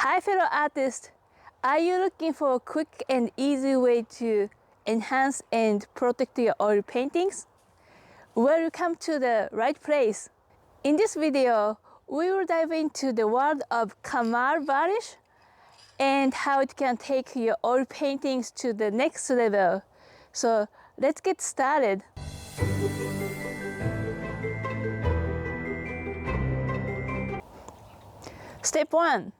Hi fellow artists, are you looking for a quick and easy way to enhance and protect your oil paintings? Well, you come to the right place. In this video, we will dive into the world of Kamar Varnish and how it can take your oil paintings to the next level. So let's get started. Step 1.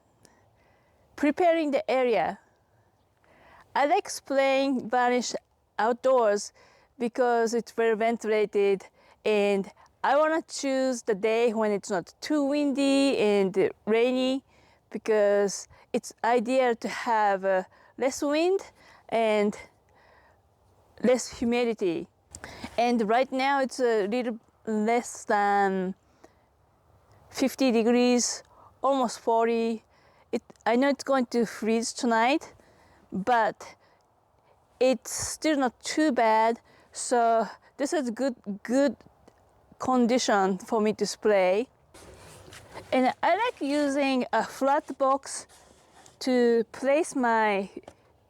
Preparing the area. I like spraying varnish outdoors because it's very ventilated, and I want to choose the day when it's not too windy and rainy because it's ideal to have less wind and less humidity. And right now it's a little less than 50 degrees, almost 40. I know it's going to freeze tonight, but it's still not too bad. So this is good condition for me to spray. And I like using a flat box to place my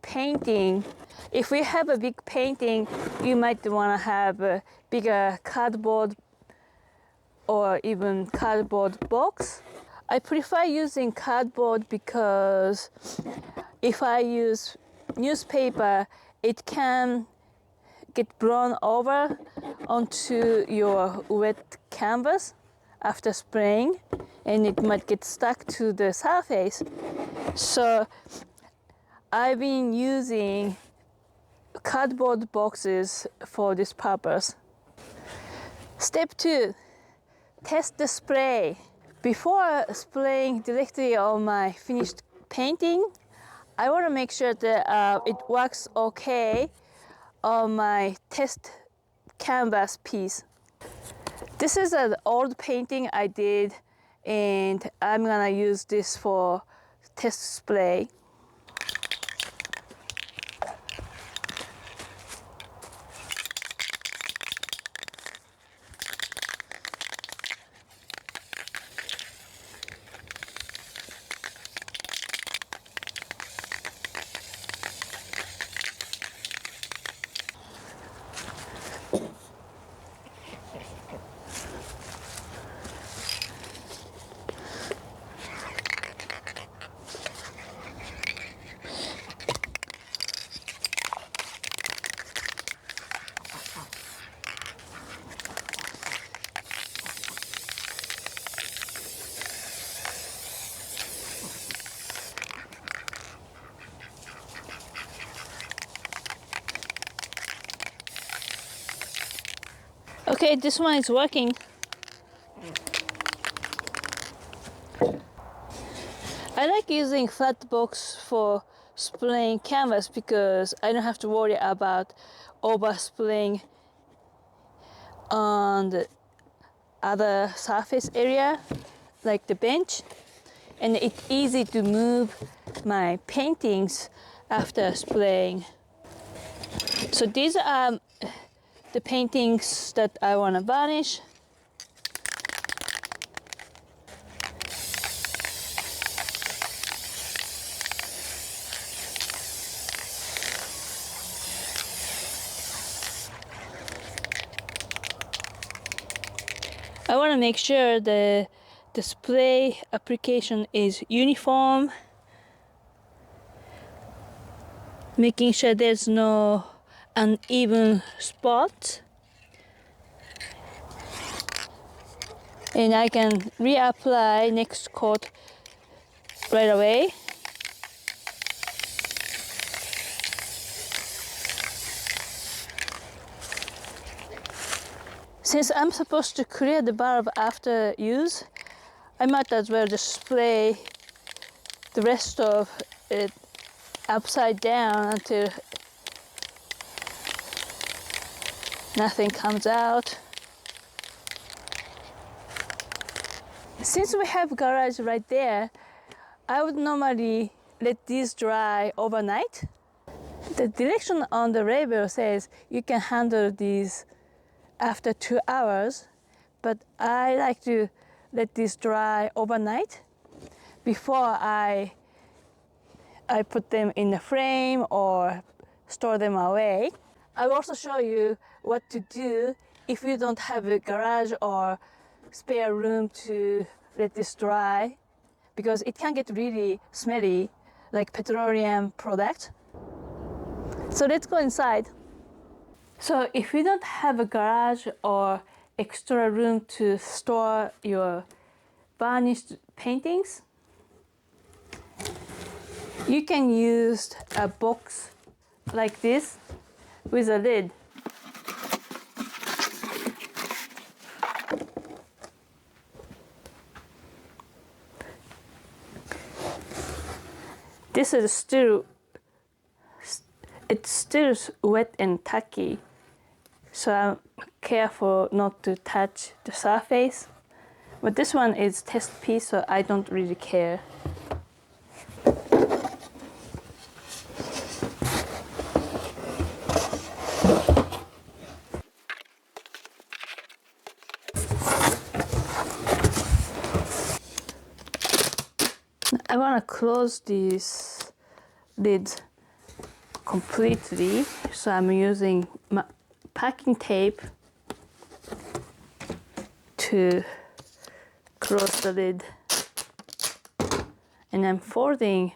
painting. If we have a big painting, you might want to have a bigger cardboard or even cardboard box. I prefer using cardboard because if I use newspaper, it can get blown over onto your wet canvas after spraying, and it might get stuck to the surface. So I've been using cardboard boxes for this purpose. Step 2, test the spray. Before spraying directly on my finished painting, I want to make sure that it works okay on my test canvas piece. This is an old painting I did, and I'm gonna use this for test spray. Okay, this one is working. I like using flat box for spraying canvas because I don't have to worry about overspraying on the other surface area like the bench, and it's easy to move my paintings after spraying. So these are the paintings that I want to varnish. I want to make sure the spray application is uniform, making sure there's no uneven spots, and I can reapply next coat right away. Since I'm supposed to clear the bulb after use, I might as well just spray the rest of it upside down until nothing comes out. Since we have garage right there, I would normally let these dry overnight. The direction on the label says you can handle these after 2 hours, but I like to let this dry overnight before I I put them in a frame or store them away. I'll also show you what to do if you don't have a garage or spare room to let this dry, because it can get really smelly like petroleum product. So let's go inside. So if you don't have a garage or extra room to store your varnished paintings, you can use a box like this with a lid. This is still, it's still wet and tacky, so I'm careful not to touch the surface. But this one is test piece, so I don't really care. I want to close these lids completely, so I'm using my packing tape to close the lid, and I'm folding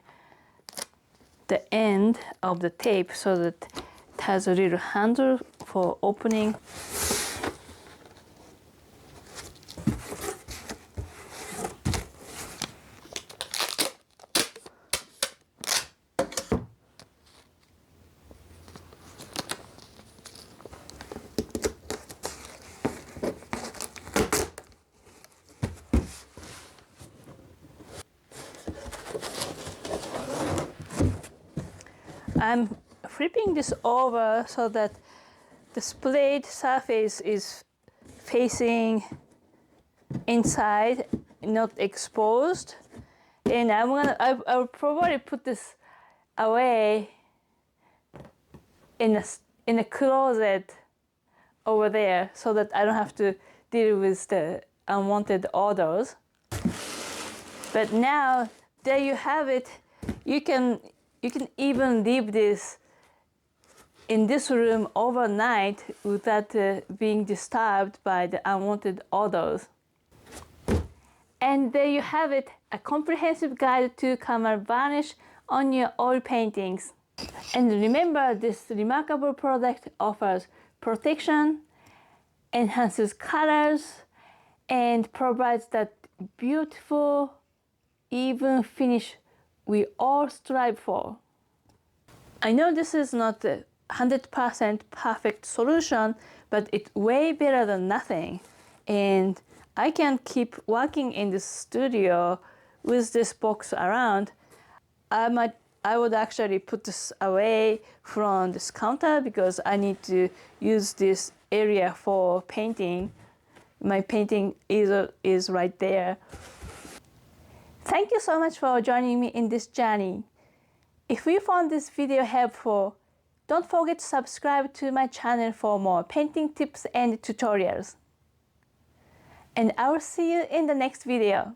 the end of the tape so that it has a little handle for opening. I'm flipping this over so that the splayed surface is facing inside, not exposed. And I'll probably put this away in a closet over there so that I don't have to deal with the unwanted odors. But now there you have it. You can even leave this in this room overnight without being disturbed by the unwanted odors. And there you have it, a comprehensive guide to Kamar Varnish on your oil paintings. And remember, this remarkable product offers protection, enhances colors, and provides that beautiful, even finish we all strive for. I know this is not a 100% perfect solution, but it's way better than nothing. And I can keep working in the studio with this box around. I would actually put this away from this counter because I need to use this area for painting. My painting is right there. Thank you so much for joining me in this journey. If you found this video helpful, don't forget to subscribe to my channel for more painting tips and tutorials. And I will see you in the next video.